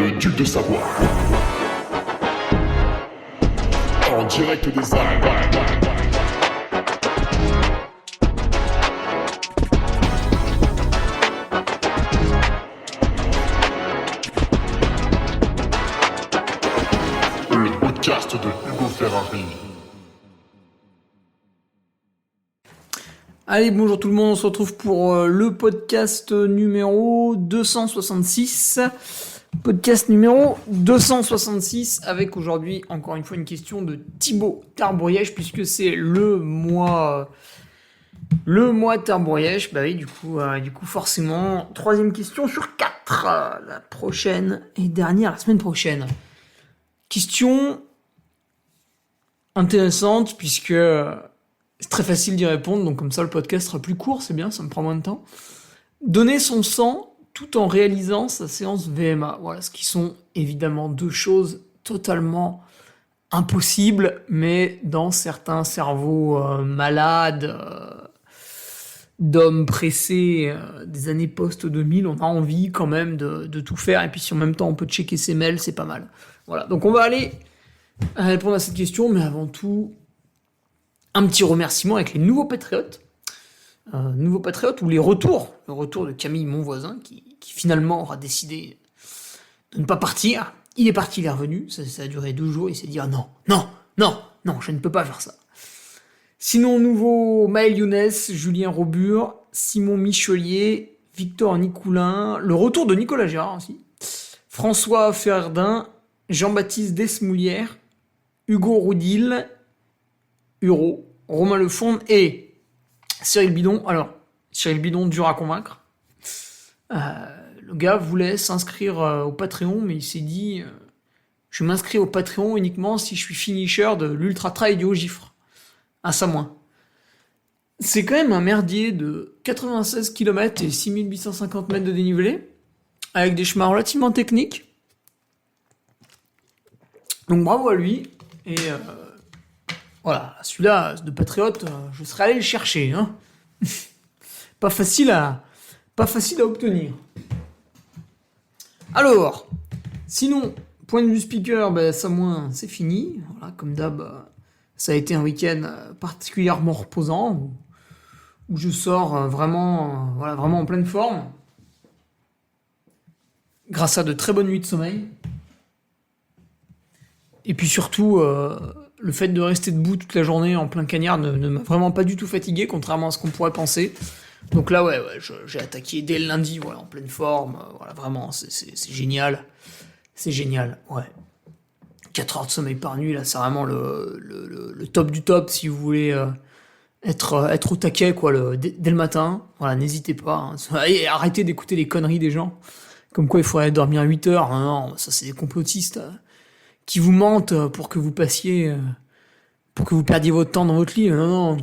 le duc de Savoie. En direct des Alpes. Le podcast de Hugo Ferrari. Allez, bonjour tout le monde, on se retrouve pour le podcast numéro 266. Podcast numéro 266 avec aujourd'hui encore une fois une question de Thibaut Tarbouriège puisque c'est le mois Tarbouriège. Bah oui, du coup forcément, troisième question sur 4. La prochaine et dernière la semaine prochaine. Question intéressante puisque c'est très facile d'y répondre, donc comme ça le podcast sera plus court, c'est bien, ça me prend moins de temps. Donner son sang tout en réalisant sa séance VMA. Voilà, ce qui sont évidemment deux choses totalement impossibles, mais dans certains cerveaux malades, d'hommes pressés des années post-2000, on a envie quand même de tout faire, et puis si en même temps on peut checker ses mails, c'est pas mal. Voilà, donc on va aller répondre à cette question, mais avant tout, un petit remerciement avec les nouveaux patriotes. Ou le retour de Camille, mon voisin, qui finalement aura décidé de ne pas partir. Il est parti, il est revenu, ça a duré 2 jours, il s'est dit « non, je ne peux pas faire ça ». Sinon, nouveau Maël Younes, Julien Robur, Simon Michelier, Victor Nicoulin, le retour de Nicolas Gérard aussi, François Ferdin, Jean-Baptiste Desmoulières, Hugo Roudil, Huro, Romain Lefond et Cyril Bidon. Alors, Cyril Bidon, dur à convaincre. Le gars voulait s'inscrire au Patreon, mais il s'est dit je m'inscris au Patreon uniquement si je suis finisher de l'Ultra Trail du Haut-Gifre. À Samoin. C'est quand même un merdier de 96 km et 6850 mètres de dénivelé, avec des chemins relativement techniques. Donc bravo à lui. Et voilà, celui-là, de patriote, je serais allé le chercher. Hein. Pas facile à obtenir. Alors, sinon, point de vue speaker, Samoin, c'est fini. Voilà, comme d'hab, ça a été un week-end particulièrement reposant, où je sors vraiment en pleine forme, grâce à de très bonnes nuits de sommeil. Et puis surtout, le fait de rester debout toute la journée en plein cagnard ne m'a vraiment pas du tout fatigué, contrairement à ce qu'on pourrait penser. Donc là, j'ai attaqué dès le lundi, en pleine forme. Vraiment, c'est génial. C'est génial, ouais. 4 heures de sommeil par nuit, là, c'est vraiment le top du top si vous voulez être au taquet, dès le matin. Voilà, n'hésitez pas. Hein. Et arrêtez d'écouter les conneries des gens. Comme quoi, il faudrait dormir 8 heures. Non, ça, c'est des complotistes qui vous mentent pour que vous perdiez votre temps dans votre lit. Non,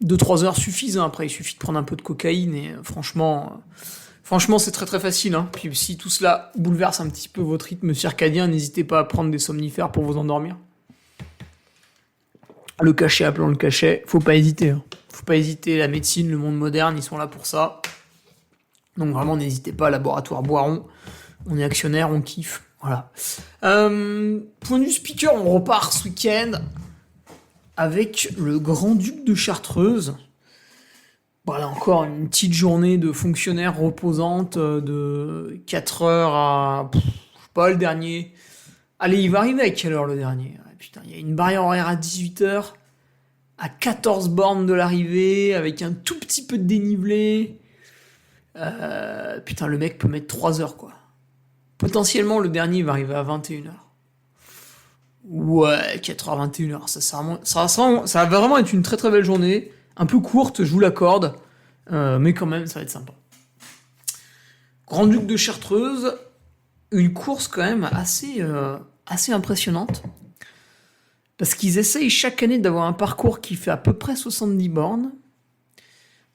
2-3 heures suffisent. Hein. Après, il suffit de prendre un peu de cocaïne et franchement, c'est très très facile. Hein. Puis si tout cela bouleverse un petit peu votre rythme circadien, n'hésitez pas à prendre des somnifères pour vous endormir. Le cachet, appelons le cachet. Faut pas hésiter. Hein. Faut pas hésiter. La médecine, le monde moderne, ils sont là pour ça. Donc vraiment, n'hésitez pas. Laboratoire Boiron. On est actionnaire, on kiffe. Voilà. Point de vue speaker, on repart ce week-end avec le Grand-Duc de Chartreuse. Voilà, encore une petite journée de fonctionnaire reposante de 4 heures à... je sais pas, le dernier. Allez, il va arriver à quelle heure le dernier ? Putain, il y a une barrière horaire à 18h, à 14 bornes de l'arrivée, avec un tout petit peu de dénivelé. Putain, le mec peut mettre 3 heures, quoi. Potentiellement, le dernier va arriver à 21h. Ouais, 4h, 21h. Ça va vraiment être une très très belle journée. Un peu courte, je vous l'accorde. Mais quand même, ça va être sympa. Grand-Duc de Chartreuse. Une course quand même assez impressionnante. Parce qu'ils essayent chaque année d'avoir un parcours qui fait à peu près 70 bornes.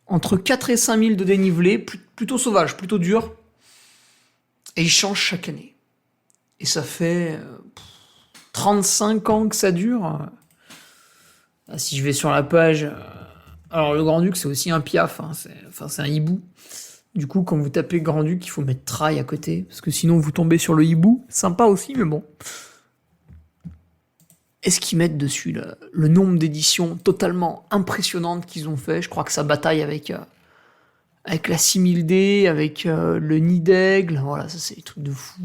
Entre 4 et 5 000 de dénivelé. Plutôt sauvage, plutôt dur. Et ils changent chaque année. Et ça fait 35 ans que ça dure. Si je vais sur la page... Alors, le Grand-Duc, c'est aussi un piaf. C'est un hibou. Du coup, quand vous tapez Grand-Duc, il faut mettre Trail à côté, parce que sinon vous tombez sur le hibou. Sympa aussi, mais bon. Est-ce qu'ils mettent dessus le nombre d'éditions totalement impressionnantes qu'ils ont fait? Je crois que ça bataille avec la 6000D, avec le Nid d'Aigle. Voilà, ça c'est des trucs de fou.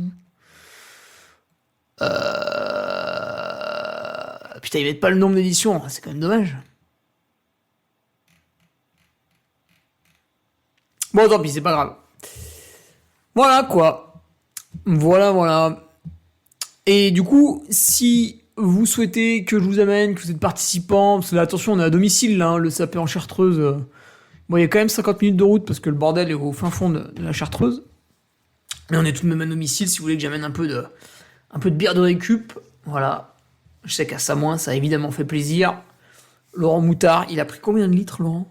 Putain, ils mettent pas le nombre d'éditions, c'est quand même dommage. Bon, tant pis, c'est pas grave. Voilà quoi. Voilà. Et du coup, si vous souhaitez que je vous amène, que vous êtes participant, parce que là, attention, on est à domicile, là, hein, le sapé en Chartreuse. Bon, il y a quand même 50 minutes de route parce que le bordel est au fin fond de la Chartreuse. Mais on est tout de même à domicile si vous voulez que j'amène un peu de bière de récup. Voilà. Je sais qu'à Samoin, ça a évidemment fait plaisir. Laurent Moutard, il a pris combien de litres, Laurent?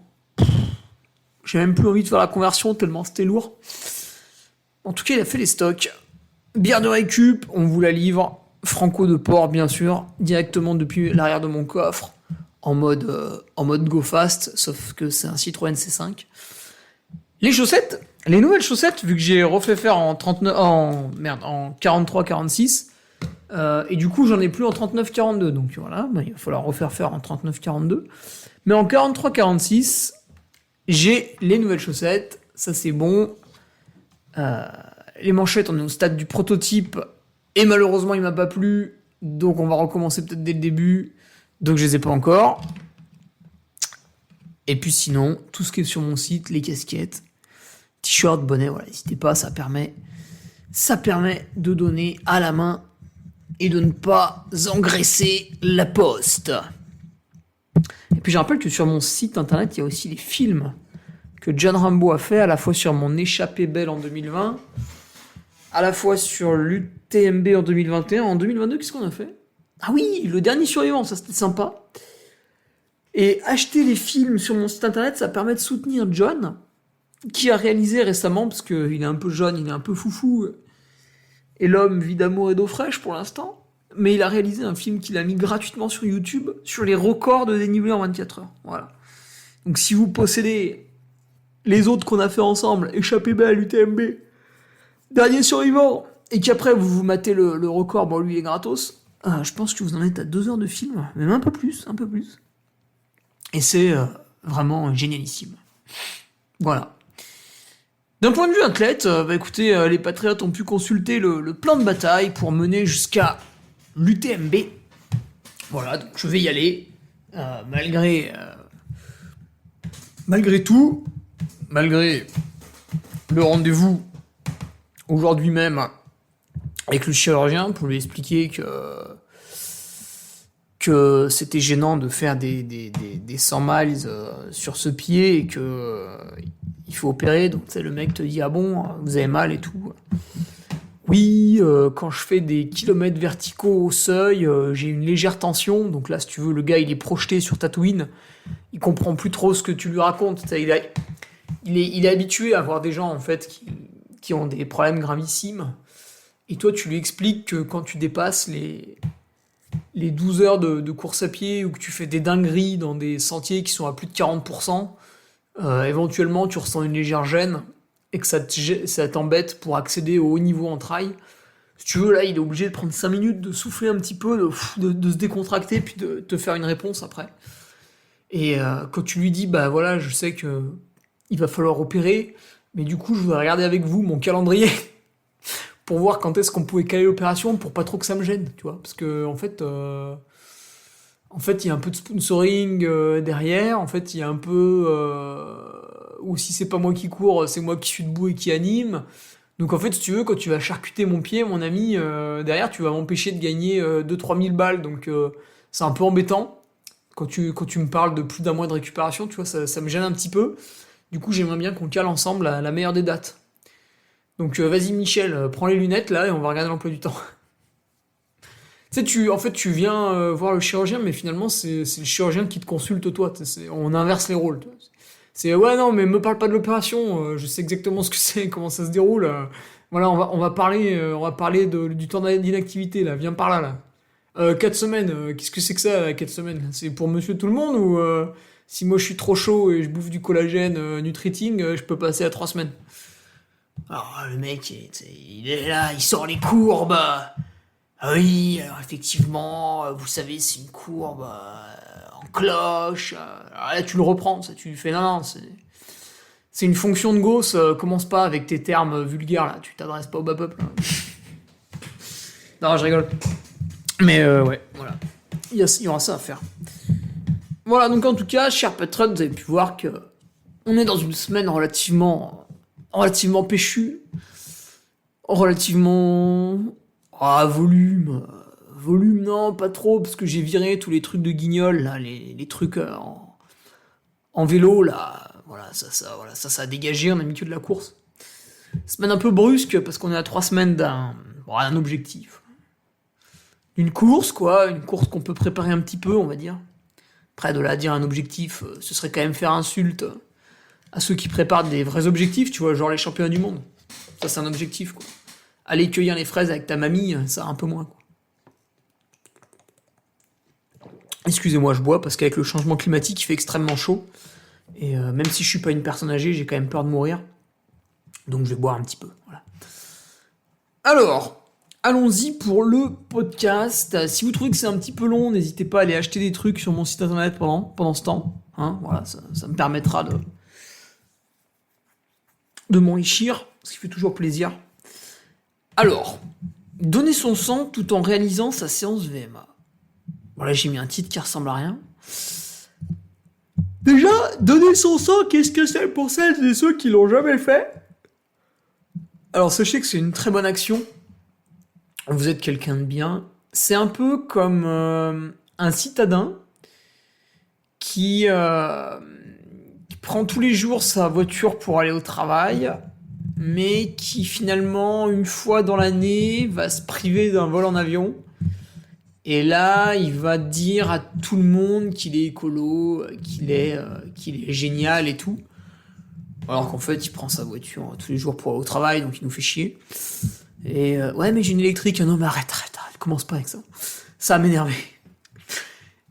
J'ai même plus envie de faire la conversion tellement c'était lourd. En tout cas, il a fait les stocks. Bière de récup, on vous la livre. Franco de port, bien sûr, directement depuis l'arrière de mon coffre, en mode go fast, sauf que c'est un Citroën C5. Les chaussettes, les nouvelles chaussettes, vu que j'ai refait faire en 43-46, et du coup j'en ai plus en 39-42, donc voilà, il va falloir refaire faire en 39-42. Mais en 43-46, j'ai les nouvelles chaussettes, ça c'est bon. Les manchettes, on est au stade du prototype, et malheureusement il m'a pas plu, donc on va recommencer peut-être dès le début, donc je les ai pas encore. Et puis sinon, tout ce qui est sur mon site, les casquettes, t-shirt, bonnet, voilà, n'hésitez pas, ça permet de donner à la main et de ne pas engraisser la poste. Et puis je rappelle que sur mon site internet, il y a aussi les films que John Rambo a fait, à la fois sur mon échappée belle en 2020, à la fois sur l'UTMB en 2021. En 2022, qu'est-ce qu'on a fait? Ah oui, le dernier survivant, ça c'était sympa. Et acheter les films sur mon site internet, ça permet de soutenir John, qui a réalisé récemment, parce qu'il est un peu jeune, il est un peu foufou, et l'homme vit d'amour et d'eau fraîche pour l'instant, mais il a réalisé un film qu'il a mis gratuitement sur YouTube, sur les records de dénivelé en 24 heures. Voilà. Donc si vous possédez les autres qu'on a fait ensemble, échappée belle, UTMB, dernier survivant, et qu'après vous matez le record, bon lui il est gratos, je pense que vous en êtes à 2 heures de film, même un peu plus. Et c'est vraiment génialissime. Voilà. D'un point de vue athlète, écoutez, les Patriotes ont pu consulter le plan de bataille pour mener jusqu'à l'UTMB. Voilà, donc je vais y aller, malgré tout, malgré le rendez-vous aujourd'hui même avec le chirurgien pour lui expliquer que c'était gênant de faire des 100 miles sur ce pied et que il faut opérer. Donc le mec te dit ah bon, vous avez mal et tout. Oui, quand je fais des kilomètres verticaux au seuil, j'ai une légère tension. Donc là, si tu veux, le gars il est projeté sur Tatooine, il comprend plus trop ce que tu lui racontes. Il est habitué à voir des gens en fait qui ont des problèmes gravissimes. Et toi, tu lui expliques que quand tu dépasses les 12 heures de course à pied ou que tu fais des dingueries dans des sentiers qui sont à plus de 40%, éventuellement tu ressens une légère gêne et que ça t'embête pour accéder au haut niveau en trail. Si tu veux, là, il est obligé de prendre 5 minutes, de souffler un petit peu, de se décontracter, puis de te faire une réponse après. Et quand tu lui dis, bah voilà, je sais que il va falloir opérer, mais du coup, je voudrais regarder avec vous mon calendrier pour voir quand est-ce qu'on pouvait caler l'opération pour pas trop que ça me gêne, tu vois. Parce que, en fait, il y a un peu de sponsoring derrière. En fait, il y a un peu... ou si c'est pas moi qui cours, c'est moi qui suis debout et qui anime. Donc, en fait, si tu veux, quand tu vas charcuter mon pied, mon ami, derrière, tu vas m'empêcher de gagner 2-3 000 balles. Donc, c'est un peu embêtant. Quand tu me parles de plus d'un mois de récupération, tu vois, ça me gêne un petit peu. Du coup, j'aimerais bien qu'on cale ensemble la meilleure des dates. Donc vas-y Michel, prends les lunettes là et on va regarder l'emploi du temps. Tu sais, tu viens voir le chirurgien, mais finalement c'est le chirurgien qui te consulte toi. On inverse les rôles. C'est ouais non mais me parle pas de l'opération, je sais exactement ce que c'est, comment ça se déroule. Voilà, on va parler du temps d'inactivité là. Viens par là là. 4 semaines, qu'est-ce que c'est que ça 4 semaines? C'est pour Monsieur Tout le Monde ou Si moi je suis trop chaud et je bouffe du collagène Nutriting, je peux passer à 3 semaines. Alors le mec, il est là, il sort les courbes. Ah oui, alors effectivement, vous savez, c'est une courbe en cloche. Alors là, tu le reprends, ça, tu lui fais non, c'est une fonction de Gauss. Commence pas avec tes termes vulgaires là, tu t'adresses pas au bas peuple. Non, je rigole. Mais ouais, voilà. Il y aura ça à faire. Voilà, donc en tout cas, cher patron, vous avez pu voir que on est dans une semaine relativement péchue, relativement volume non, pas trop, parce que j'ai viré tous les trucs de guignol là, les trucs en vélo là, voilà, ça a dégagé, on a mis que de la course. Semaine un peu brusque parce qu'on est à 3 semaines d'un objectif. Une course qu'on peut préparer un petit peu, on va dire. Après, de là à dire un objectif, ce serait quand même faire insulte à ceux qui préparent des vrais objectifs, tu vois, genre les championnats du monde. Ça, c'est un objectif, quoi. Aller cueillir les fraises avec ta mamie, ça un peu moins, quoi. Excusez-moi, je bois parce qu'avec le changement climatique, il fait extrêmement chaud. Et même si je suis pas une personne âgée, j'ai quand même peur de mourir. Donc je vais boire un petit peu, voilà. Alors, allons-y pour le podcast. Si vous trouvez que c'est un petit peu long, n'hésitez pas à aller acheter des trucs sur mon site internet pendant ce temps. Hein, voilà, ça me permettra de m'enrichir, ce qui fait toujours plaisir. Alors, donner son sang tout en réalisant sa séance VMA. Voilà, j'ai mis un titre qui ressemble à rien. Déjà, donner son sang, qu'est-ce que c'est pour celles et ceux qui l'ont jamais fait? Alors, sachez que c'est une très bonne action. Vous êtes quelqu'un de bien. C'est un peu comme un citadin qui prend tous les jours sa voiture pour aller au travail, mais qui finalement, une fois dans l'année, va se priver d'un vol en avion. Et là, il va dire à tout le monde qu'il est écolo, qu'il est génial et tout. Alors qu'en fait, il prend sa voiture tous les jours pour aller au travail, donc il nous fait chier. Et ouais, mais j'ai une électrique. Non, mais arrête, commence pas avec ça. Ça va m'énerver.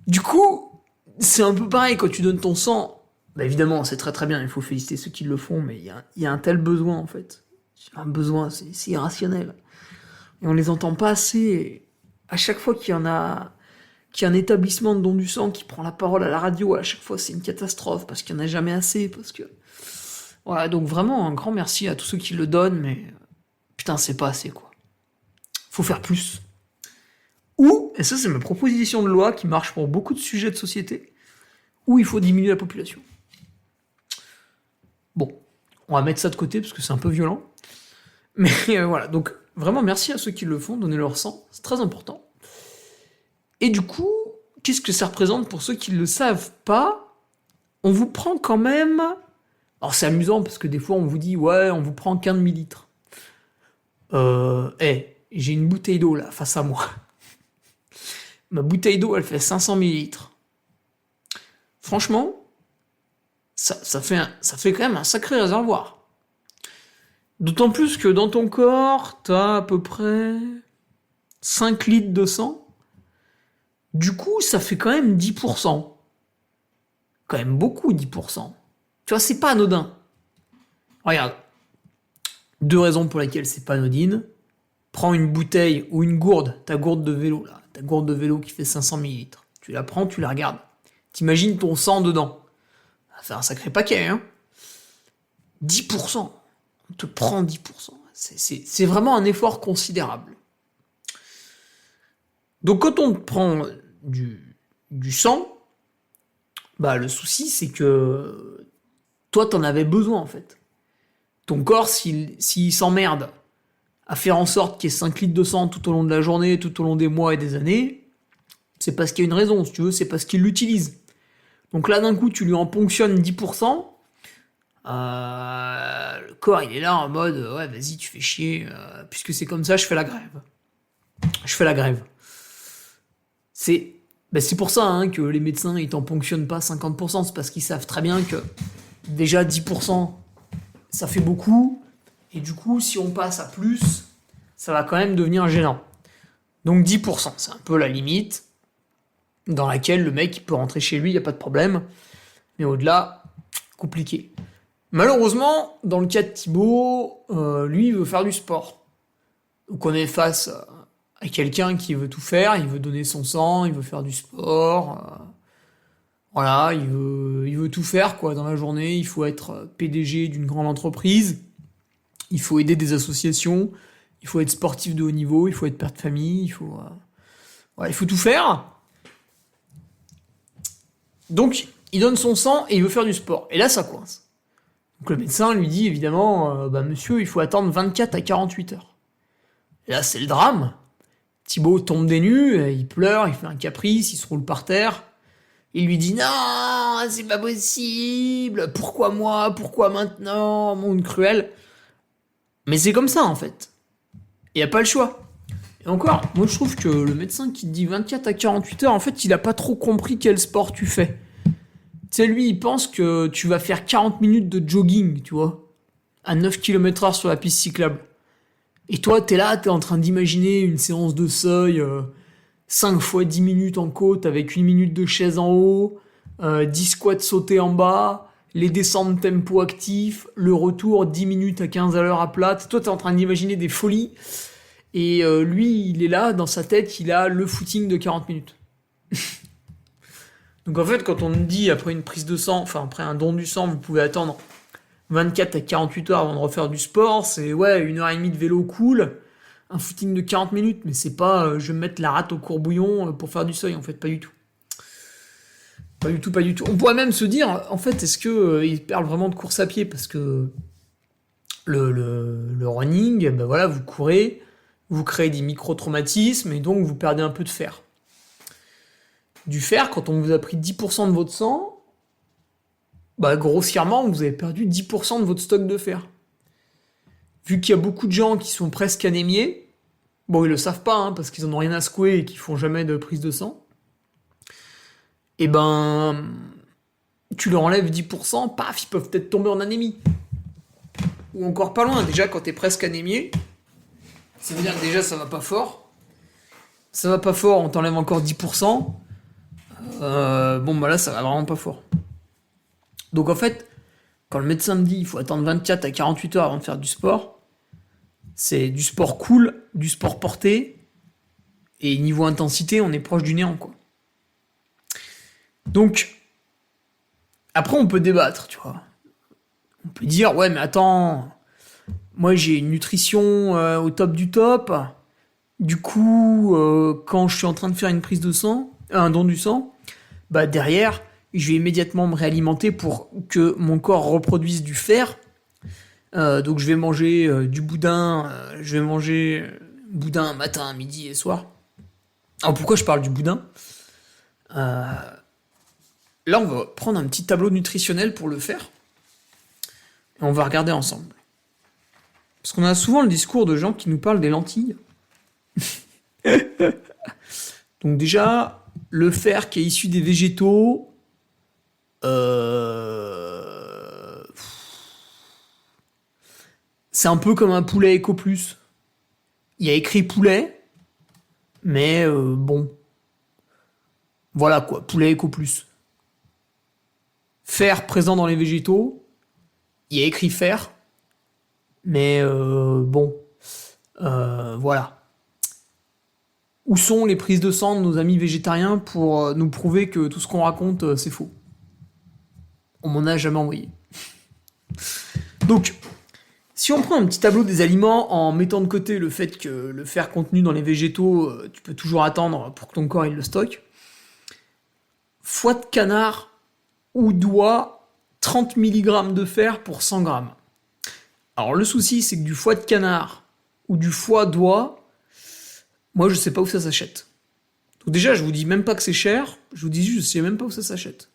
Du coup, c'est un peu pareil quand tu donnes ton sang. Bah évidemment, c'est très très bien, il faut féliciter ceux qui le font, mais il y a un tel besoin en fait. Un besoin, c'est irrationnel. Et on les entend pas assez. Et à chaque fois qu'il y a un établissement de don du sang qui prend la parole à la radio, à chaque fois c'est une catastrophe parce qu'il n'y en a jamais assez. Parce que voilà, donc vraiment un grand merci à tous ceux qui le donnent, mais putain, c'est pas assez quoi. Faut faire plus. Ou, et ça c'est ma proposition de loi qui marche pour beaucoup de sujets de société, où il faut diminuer la population. Bon, on va mettre ça de côté parce que c'est un peu violent. Mais voilà, donc vraiment merci à ceux qui le font, donner leur sang, c'est très important. Et du coup, qu'est-ce que ça représente pour ceux qui ne le savent pas? On vous prend quand même... Alors c'est amusant parce que des fois on vous dit ouais, on vous prend qu'un demi-litre. J'ai une bouteille d'eau là face à moi. Ma bouteille d'eau elle fait 500 millilitres. Franchement, ça fait quand même un sacré réservoir. D'autant plus que dans ton corps, t'as à peu près 5 litres de sang. Du coup, ça fait quand même 10%. Quand même beaucoup, 10%. Tu vois, c'est pas anodin. Regarde. 2 raisons pour lesquelles c'est pas anodine. Prends une bouteille ou une gourde, ta gourde de vélo, là. Ta gourde de vélo qui fait 500 millilitres. Tu la prends, tu la regardes. T'imagines ton sang dedans. Ça fait un sacré paquet, hein. 10%. On te prend 10%. C'est vraiment un effort considérable. Donc quand on te prend du sang, bah le souci c'est que toi t'en avais besoin en fait. Ton corps s'il s'emmerde à faire en sorte qu'il y ait 5 litres de sang tout au long de la journée, tout au long des mois et des années, c'est parce qu'il y a une raison, si tu veux, c'est parce qu'il l'utilise. Donc là d'un coup tu lui en ponctionnes 10%, le corps il est là en mode ouais vas-y tu fais chier, puisque c'est comme ça je fais la grève. C'est pour ça hein, que les médecins ils t'en ponctionnent pas 50%, c'est parce qu'ils savent très bien que déjà 10% ça fait beaucoup, et du coup si on passe à plus, ça va quand même devenir gênant. Donc 10%, c'est un peu la limite dans laquelle le mec il peut rentrer chez lui, il n'y a pas de problème. Mais au-delà, compliqué. Malheureusement, dans le cas de Thibaut, lui, il veut faire du sport. Donc on est face à quelqu'un qui veut tout faire, il veut donner son sang, il veut faire du sport. Voilà, il veut tout faire quoi dans la journée. Il faut être PDG d'une grande entreprise, il faut aider des associations, il faut être sportif de haut niveau, il faut être père de famille, il faut tout faire. Donc il donne son sang et il veut faire du sport. Et là ça coince. Donc le médecin lui dit évidemment, monsieur, il faut attendre 24 à 48 heures. Et là c'est le drame. Thibaut tombe des nues, il pleure, il fait un caprice, il se roule par terre. Il lui dit non, c'est pas possible, pourquoi moi, pourquoi maintenant, monde cruel. Mais c'est comme ça en fait. Il n'y a pas le choix. Et encore, moi je trouve que le médecin qui te dit 24 à 48 heures, en fait il a pas trop compris quel sport tu fais. Tu sais, lui il pense que tu vas faire 40 minutes de jogging, tu vois, à 9 km/h sur la piste cyclable. Et toi t'es là, t'es en train d'imaginer une séance de seuil... 5 fois 10 minutes en côte avec 1 minute de chaise en haut, 10 squats sautés en bas, les descentes tempo actif, le retour 10 minutes à 15 à l'heure à plate. Toi, t'es en train d'imaginer des folies. Et lui, il est là, dans sa tête, il a le footing de 40 minutes. Donc en fait, quand on nous dit après une prise de sang, enfin après un don du sang, vous pouvez attendre 24 à 48 heures avant de refaire du sport, c'est ouais, 1h30 de vélo cool. Un footing de 40 minutes, mais c'est pas je vais me mettre la rate au courbouillon pour faire du seuil, en fait, pas du tout. Pas du tout, pas du tout. On pourrait même se dire, en fait, est-ce que il parle vraiment de course à pied, parce que le running, ben voilà, vous courez, vous créez des micro-traumatismes, et donc vous perdez un peu de fer. Du fer, quand on vous a pris 10% de votre sang, bah grossièrement, vous avez perdu 10% de votre stock de fer. Vu qu'il y a beaucoup de gens qui sont presque anémiés, bon, ils le savent pas, hein, parce qu'ils en ont rien à secouer et qu'ils font jamais de prise de sang, et ben, tu leur enlèves 10%, paf, ils peuvent peut-être tomber en anémie. Ou encore pas loin, déjà, quand t'es presque anémié, ça veut dire que déjà, ça va pas fort. Ça va pas fort, on t'enlève encore 10%. Bon, bah là, ça va vraiment pas fort. Donc en fait, quand le médecin me dit il faut attendre 24 à 48 heures avant de faire du sport, c'est du sport cool, du sport porté, et niveau intensité, on est proche du néant, quoi. Donc, après, on peut débattre, tu vois. On peut dire, ouais, mais attends, moi j'ai une nutrition au top du top, du coup, quand je suis en train de faire une prise de sang, un don du sang, bah derrière, je vais immédiatement me réalimenter pour que mon corps reproduise du fer. Donc je vais manger du boudin, boudin matin, midi et soir. Alors pourquoi je parle du boudin ? Là on va prendre un petit tableau nutritionnel pour le faire. Et on va regarder ensemble. Parce qu'on a souvent le discours de gens qui nous parlent des lentilles. Donc déjà, le fer qui est issu des végétaux... c'est un peu comme un poulet Eco Plus. Il y a écrit poulet, mais bon. Voilà quoi, poulet Eco Plus. Fer présent dans les végétaux, il y a écrit fer, mais bon. Voilà. Où sont les prises de sang de nos amis végétariens pour nous prouver que tout ce qu'on raconte, c'est faux ? On m'en a jamais envoyé. Donc, si on prend un petit tableau des aliments en mettant de côté le fait que le fer contenu dans les végétaux, tu peux toujours attendre pour que ton corps il le stocke. Foie de canard ou d'oie, 30 mg de fer pour 100 g. Alors le souci, c'est que du foie de canard ou du foie d'oie, moi je sais pas où ça s'achète. Donc déjà, je vous dis même pas que c'est cher, je vous dis juste, je sais même pas où ça s'achète.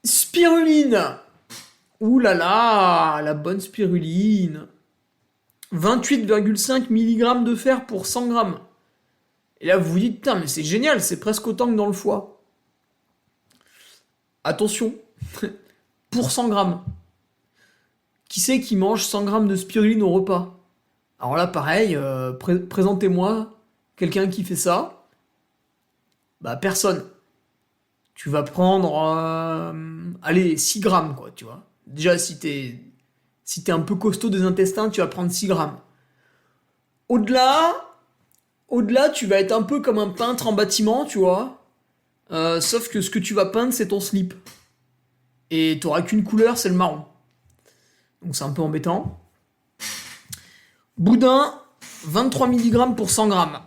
Spiruline. Ouh là là, la bonne spiruline. 28,5 mg de fer pour 100 g. Et là, vous vous dites, putain, mais c'est génial, c'est presque autant que dans le foie. Attention, pour 100 grammes. Qui c'est qui mange 100 grammes de spiruline au repas ? Alors là, pareil, présentez-moi quelqu'un qui fait ça. Bah, personne. tu vas prendre, allez, 6 grammes, quoi, tu vois. Déjà, si t'es un peu costaud des intestins, tu vas prendre 6 grammes. Au-delà, tu vas être un peu comme un peintre en bâtiment, tu vois. Sauf que ce que tu vas peindre, c'est ton slip. Et t'auras qu'une couleur, c'est le marron. Donc c'est un peu embêtant. Boudin, 23 mg pour 100 grammes.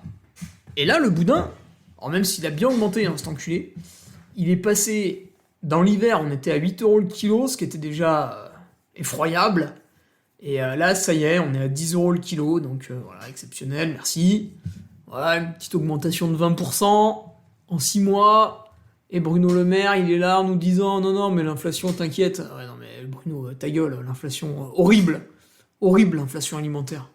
Et là, le boudin, alors même s'il a bien augmenté, cet enculé, il est passé, dans l'hiver, on était à 8 € le kilo, ce qui était déjà effroyable. Et là, ça y est, on est à 10 € le kilo, donc voilà, exceptionnel, merci. Voilà, une petite augmentation de 20% en 6 mois. Et Bruno Le Maire, il est là en nous disant non, mais l'inflation, t'inquiète. Ouais, non, mais Bruno, ta gueule, l'inflation, horrible. Horrible, l'inflation alimentaire.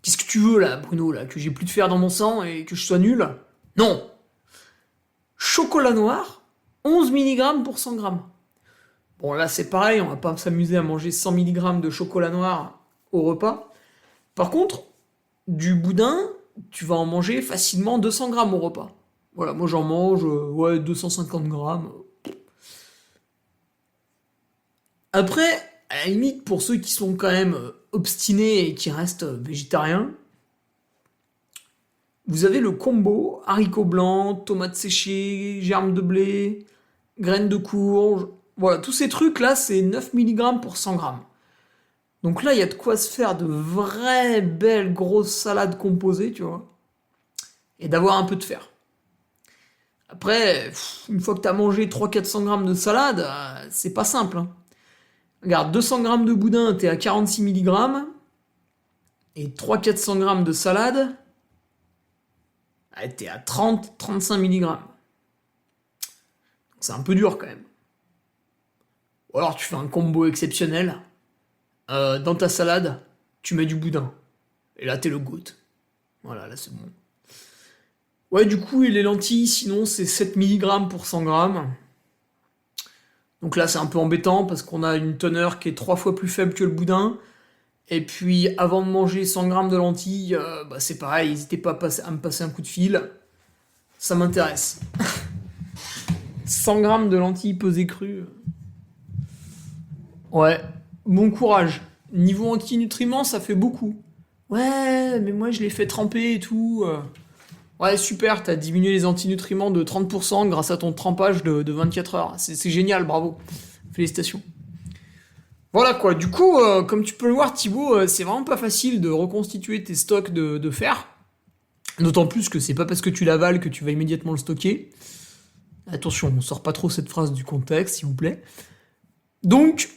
Qu'est-ce que tu veux, là, Bruno, là, que j'ai plus de fer dans mon sang et que je sois nul? Non. Chocolat noir, 11 mg pour 100 grammes. Bon, là, c'est pareil, on va pas s'amuser à manger 100 mg de chocolat noir au repas. Par contre, du boudin, tu vas en manger facilement 200 grammes au repas. Voilà, moi j'en mange 250 grammes. Après, à la limite, pour ceux qui sont quand même obstinés et qui restent végétariens, vous avez le combo haricots blancs, tomates séchées, germes de blé, graines de courge. Voilà, tous ces trucs-là, c'est 9 mg pour 100 grammes. Donc là, il y a de quoi se faire de vraies belles grosses salades composées, tu vois, et d'avoir un peu de fer. Après, une fois que t'as mangé 300-400 grammes de salade, c'est pas simple. Hein. Regarde, 200 grammes de boudin, t'es à 46 mg, et 300-400 grammes de salade, t'es à 30-35 mg. C'est un peu dur quand même. Ou alors tu fais un combo exceptionnel. Dans ta salade, tu mets du boudin. Et là, t'es le goût. Voilà, là c'est bon. Ouais, du coup, et les lentilles, sinon, c'est 7 mg pour 100 grammes. Donc là, c'est un peu embêtant parce qu'on a une teneur qui est 3 fois plus faible que le boudin. Et puis, avant de manger 100 grammes de lentilles, c'est pareil, n'hésitez pas à me passer un coup de fil. Ça m'intéresse. 100 grammes de lentilles pesées crues. Ouais, bon courage. Niveau antinutriments, ça fait beaucoup. Ouais, mais moi, je l'ai fait tremper et tout. Ouais, super, t'as diminué les antinutriments de 30% grâce à ton trempage de 24 heures. C'est génial, bravo. Félicitations. Voilà quoi, du coup, comme tu peux le voir Thibaut, c'est vraiment pas facile de reconstituer tes stocks de fer. D'autant plus que c'est pas parce que tu l'avales que tu vas immédiatement le stocker. Attention, on sort pas trop cette phrase du contexte, s'il vous plaît. Donc,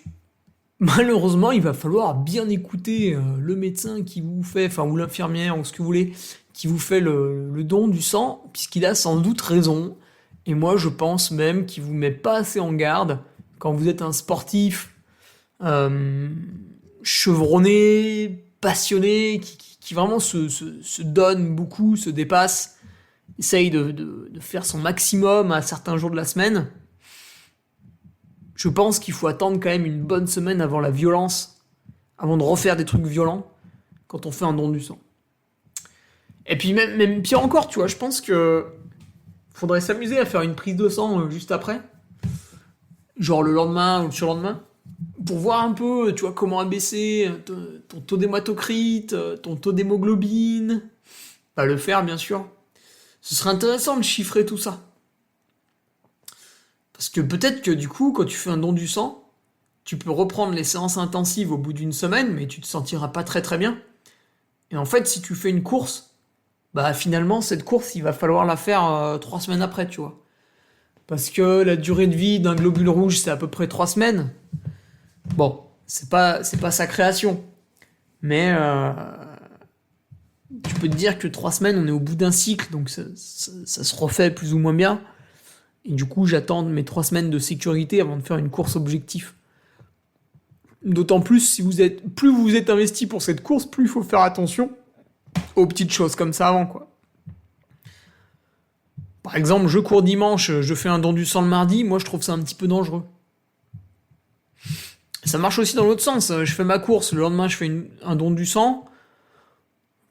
malheureusement, il va falloir bien écouter le médecin qui vous fait, ou l'infirmière, ou ce que vous voulez, qui vous fait le don du sang, puisqu'il a sans doute raison. Et moi, je pense même qu'il vous met pas assez en garde quand vous êtes un sportif chevronné, passionné, qui vraiment se donne beaucoup, se dépasse, essaye de faire son maximum à certains jours de la semaine. Je pense qu'il faut attendre quand même une bonne semaine avant la violence, avant de refaire des trucs violents, quand on fait un don du sang. Et puis même pire encore, tu vois, je pense que faudrait s'amuser à faire une prise de sang juste après, genre le lendemain ou le surlendemain, pour voir un peu, tu vois, comment abaisser ton taux d'hématocrite, ton taux d'hémoglobine, pas le fer bien sûr. Ce serait intéressant de chiffrer tout ça. Parce que peut-être que du coup, quand tu fais un don du sang, tu peux reprendre les séances intensives au bout d'une semaine, mais tu te sentiras pas très très bien. Et en fait, si tu fais une course, finalement, cette course, il va falloir la faire 3 semaines après, tu vois. Parce que la durée de vie d'un globule rouge, c'est à peu près 3 semaines. Bon, c'est pas sa création. Mais tu peux te dire que 3 semaines, on est au bout d'un cycle, donc ça se refait plus ou moins bien. Et du coup, j'attends mes 3 semaines de sécurité avant de faire une course objectif. D'autant plus, plus vous êtes investi pour cette course, plus il faut faire attention aux petites choses comme ça avant, quoi. Par exemple, je cours dimanche, je fais un don du sang le mardi, moi je trouve ça un petit peu dangereux. Ça marche aussi dans l'autre sens, je fais ma course, le lendemain je fais un don du sang.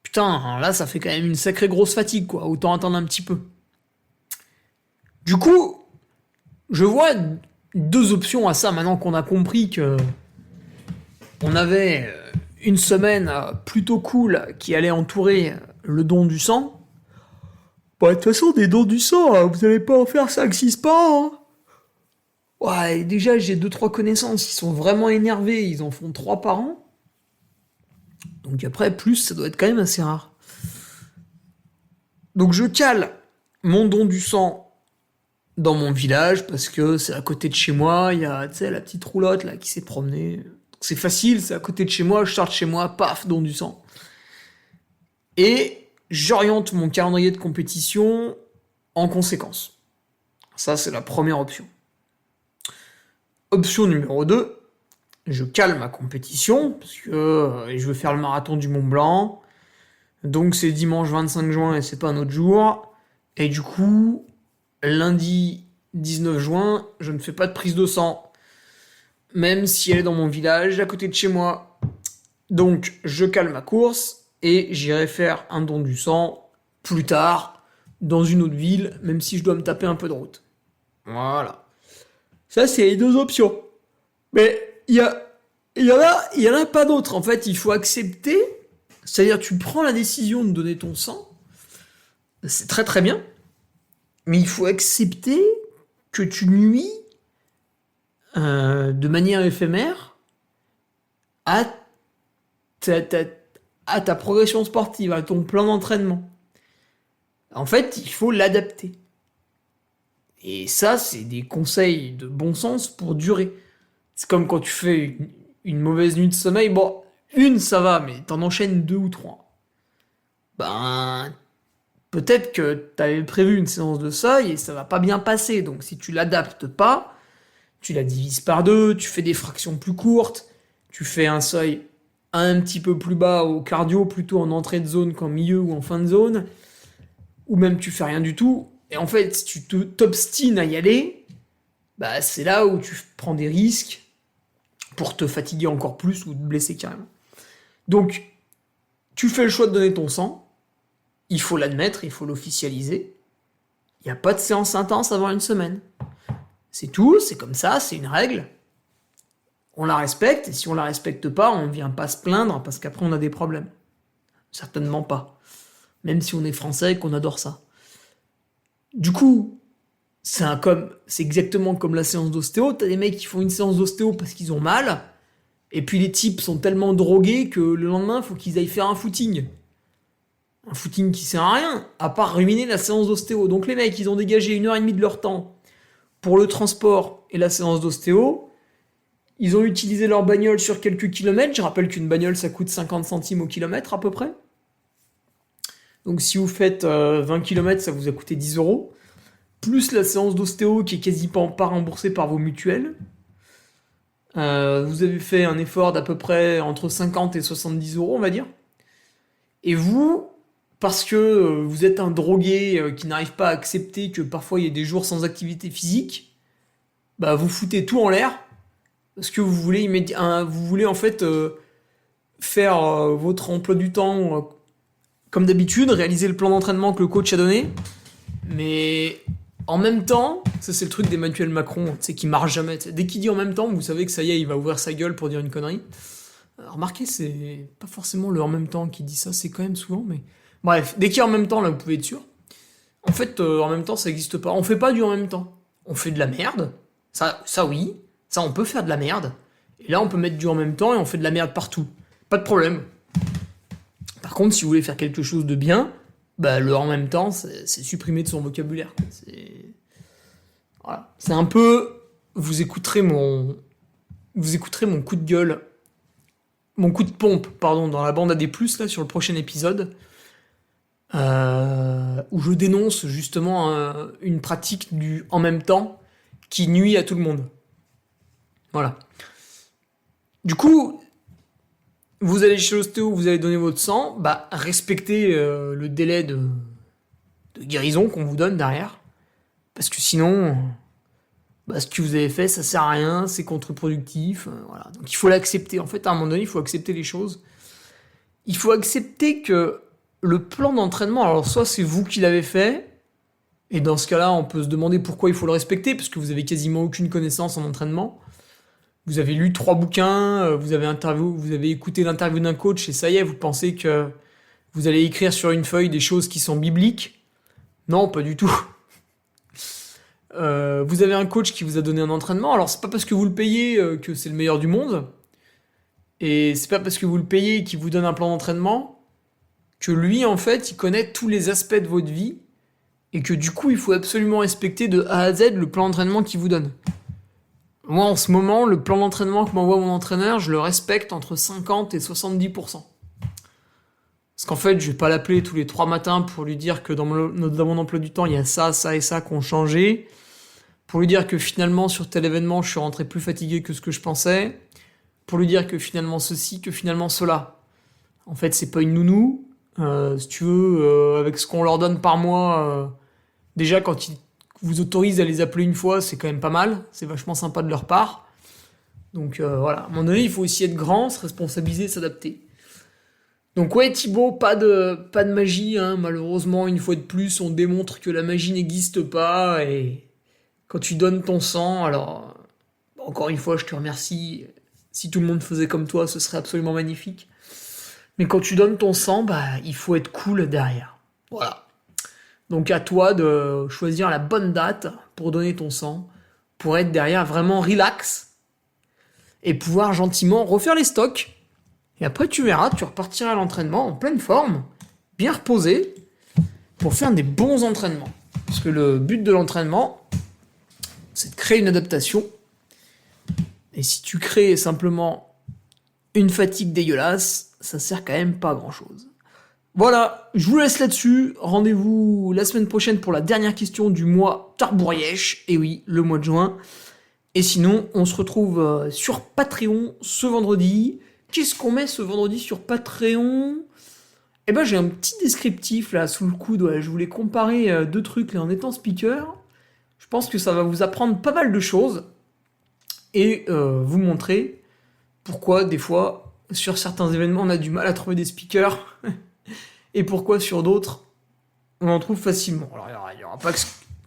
Putain, là ça fait quand même une sacrée grosse fatigue, quoi, autant attendre un petit peu. Du coup, je vois deux options à ça maintenant qu'on a compris que on avait une semaine plutôt cool qui allait entourer le don du sang. Bah, de toute façon, des dons du sang, vous allez pas en faire 5-6 par an. Hein. Ouais, déjà, j'ai 2-3 connaissances, ils sont vraiment énervés, ils en font 3 par an. Donc après, plus, ça doit être quand même assez rare. Donc je cale mon don du sang dans mon village, parce que c'est à côté de chez moi, il y a, tu sais, la petite roulotte, là, qui s'est promenée. C'est facile, c'est à côté de chez moi, je sors de chez moi, paf, don du sang. Et j'oriente mon calendrier de compétition en conséquence. Ça, c'est la première option. Option numéro 2, je cale ma compétition, parce que je veux faire le marathon du Mont Blanc, donc c'est dimanche 25 juin et c'est pas un autre jour, et du coup, lundi 19 juin, je ne fais pas de prise de sang, même si elle est dans mon village, à côté de chez moi. Donc, je cale ma course, et j'irai faire un don du sang plus tard, dans une autre ville, même si je dois me taper un peu de route. Voilà. Ça, c'est les deux options. Mais il y en a pas d'autres. En fait, il faut accepter. C'est-à-dire, tu prends la décision de donner ton sang. C'est très très bien. Mais il faut accepter que tu nuis de manière éphémère à ta progression sportive, à ton plan d'entraînement. En fait, il faut l'adapter. Et ça, c'est des conseils de bon sens pour durer. C'est comme quand tu fais une mauvaise nuit de sommeil. Bon, une, ça va, mais t'en enchaînes 2 ou 3. Ben, peut-être que t'avais prévu une séance de seuil et ça va pas bien passer. Donc, si tu l'adaptes pas, tu la divises par 2, tu fais des fractions plus courtes, tu fais un seuil un petit peu plus bas au cardio, plutôt en entrée de zone qu'en milieu ou en fin de zone, ou même tu fais rien du tout. Et en fait, si tu t'obstines à y aller, bah c'est là où tu prends des risques pour te fatiguer encore plus ou te blesser carrément. Donc, tu fais le choix de donner ton sang, il faut l'admettre, il faut l'officialiser. Il n'y a pas de séance intense avant une semaine. C'est tout, c'est comme ça, c'est une règle. On la respecte, et si on la respecte pas, on ne vient pas se plaindre parce qu'après on a des problèmes. Certainement pas. Même si on est français et qu'on adore ça. Du coup, c'est exactement comme la séance d'ostéo. T'as des mecs qui font une séance d'ostéo parce qu'ils ont mal, et puis les types sont tellement drogués que le lendemain, il faut qu'ils aillent faire un footing. Un footing qui sert à rien, à part ruiner la séance d'ostéo. Donc les mecs, ils ont dégagé 1h30 de leur temps pour le transport et la séance d'ostéo. Ils ont utilisé leur bagnole sur quelques kilomètres. Je rappelle qu'une bagnole, ça coûte 50 centimes au kilomètre à peu près. Donc si vous faites 20 km, ça vous a coûté 10 euros. Plus la séance d'ostéo qui est quasiment pas remboursée par vos mutuelles. Vous avez fait un effort d'à peu près entre 50 et 70 euros, on va dire. Et vous, parce que vous êtes un drogué qui n'arrive pas à accepter que parfois il y ait des jours sans activité physique, bah vous foutez tout en l'air. Parce que vous voulez en fait faire votre emploi du temps comme d'habitude, réaliser le plan d'entraînement que le coach a donné. Mais en même temps, ça c'est le truc d'Emmanuel Macron, c'est qu'il marche jamais. T'sais. Dès qu'il dit en même temps, vous savez que ça y est, il va ouvrir sa gueule pour dire une connerie. Remarquez, c'est pas forcément le en même temps qui dit ça, c'est quand même souvent, mais... Bref, dès qu'il y a en même temps, là, vous pouvez être sûr. En fait, en même temps, ça n'existe pas. On fait pas du en même temps. On fait de la merde. Ça oui. Ça, on peut faire de la merde. Et là, on peut mettre du en même temps et on fait de la merde partout. Pas de problème. Par contre, si vous voulez faire quelque chose de bien, bah, le en même temps, c'est supprimé de son vocabulaire. Voilà. C'est un peu... Vous écouterez mon coup de gueule, mon coup de pompe, pardon, dans la bande AD+, là, sur le prochain épisode, où je dénonce justement une pratique du en même temps qui nuit à tout le monde. Voilà. Du coup, vous allez chez l'ostéo, vous allez donner votre sang, bah respectez le délai de guérison qu'on vous donne derrière, parce que sinon, bah, ce que vous avez fait, ça sert à rien, c'est contre-productif, voilà. Donc il faut l'accepter. En fait, à un moment donné, il faut accepter les choses. Il faut accepter que le plan d'entraînement, alors soit c'est vous qui l'avez fait, Et dans ce cas-là, on peut se demander pourquoi il faut le respecter, parce que vous avez quasiment aucune connaissance en entraînement. Vous avez lu 3 bouquins, vous avez écouté l'interview d'un coach, et ça y est, vous pensez que vous allez écrire sur une feuille des choses qui sont bibliques. Non, pas du tout. Vous avez un coach qui vous a donné un entraînement, alors c'est pas parce que vous le payez que c'est le meilleur du monde, et c'est pas parce que vous le payez qu'il vous donne un plan d'entraînement, que lui, en fait, il connaît tous les aspects de votre vie, et que du coup, il faut absolument respecter de A à Z le plan d'entraînement qu'il vous donne. Moi, en ce moment, le plan d'entraînement que m'envoie mon entraîneur, je le respecte entre 50 et 70%. Parce qu'en fait, je vais pas l'appeler tous les 3 matins pour lui dire que dans mon emploi du temps, il y a ça, ça et ça qui ont changé. Pour lui dire que finalement, sur tel événement, je suis rentré plus fatigué que ce que je pensais. Pour lui dire que finalement ceci, que finalement cela. En fait, c'est pas une nounou. Si tu veux, avec ce qu'on leur donne par mois, déjà quand ils vous autorisent à les appeler une fois, c'est quand même pas mal. C'est vachement sympa de leur part. Donc voilà, à un moment donné, il faut aussi être grand, se responsabiliser, s'adapter. Donc ouais, Thibaut, pas de magie, hein. Malheureusement, une fois de plus, on démontre que la magie n'existe pas, et quand tu donnes ton sang, alors, encore une fois, je te remercie. Si tout le monde faisait comme toi, ce serait absolument magnifique. Mais quand tu donnes ton sang, il faut être cool derrière. Voilà. Donc à toi de choisir la bonne date pour donner ton sang, pour être derrière vraiment relax, et pouvoir gentiment refaire les stocks. Et après, tu verras, tu repartiras à l'entraînement en pleine forme, bien reposé, pour faire des bons entraînements. Parce que le but de l'entraînement, c'est de créer une adaptation. Et si tu crées simplement une fatigue dégueulasse, ça sert quand même pas à grand-chose. Voilà, je vous laisse là-dessus. Rendez-vous la semaine prochaine pour la dernière question du mois Tarbourièche. Et oui, le mois de juin. Et sinon, on se retrouve sur Patreon ce vendredi. Qu'est-ce qu'on met ce vendredi sur Patreon ? Eh ben, j'ai un petit descriptif là sous le coude. Ouais. Je voulais comparer 2 trucs là en étant speaker. Je pense que ça va vous apprendre pas mal de choses et vous montrer pourquoi des fois sur certains événements on a du mal à trouver des speakers et pourquoi sur d'autres on en trouve facilement. Alors il n'y aura pas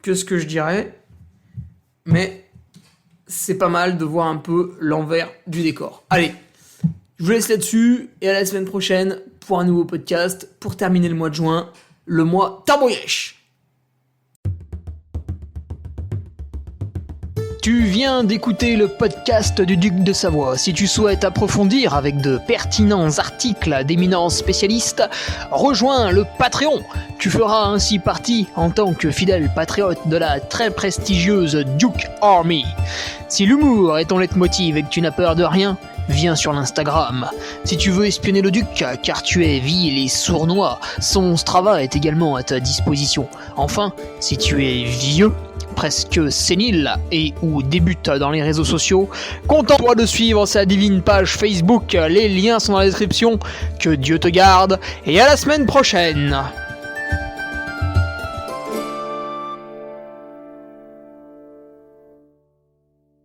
que ce que je dirais, mais c'est pas mal de voir un peu l'envers du décor. Allez, je vous laisse là-dessus et à la semaine prochaine pour un nouveau podcast pour terminer le mois de juin, le mois Tarbourièche. Tu viens d'écouter le podcast du Duc de Savoie. Si tu souhaites approfondir avec de pertinents articles d'éminents spécialistes, rejoins le Patreon. Tu feras ainsi partie en tant que fidèle patriote de la très prestigieuse Duke Army. Si l'humour est ton leitmotiv et que tu n'as peur de rien, viens sur l'Instagram. Si tu veux espionner le Duc, car tu es vil et sournois, son Strava est également à ta disposition. Enfin, si tu es vieux, presque sénile et ou débute dans les réseaux sociaux, contente-toi de suivre sa divine page Facebook. Les liens sont dans la description. Que Dieu te garde et à la semaine prochaine.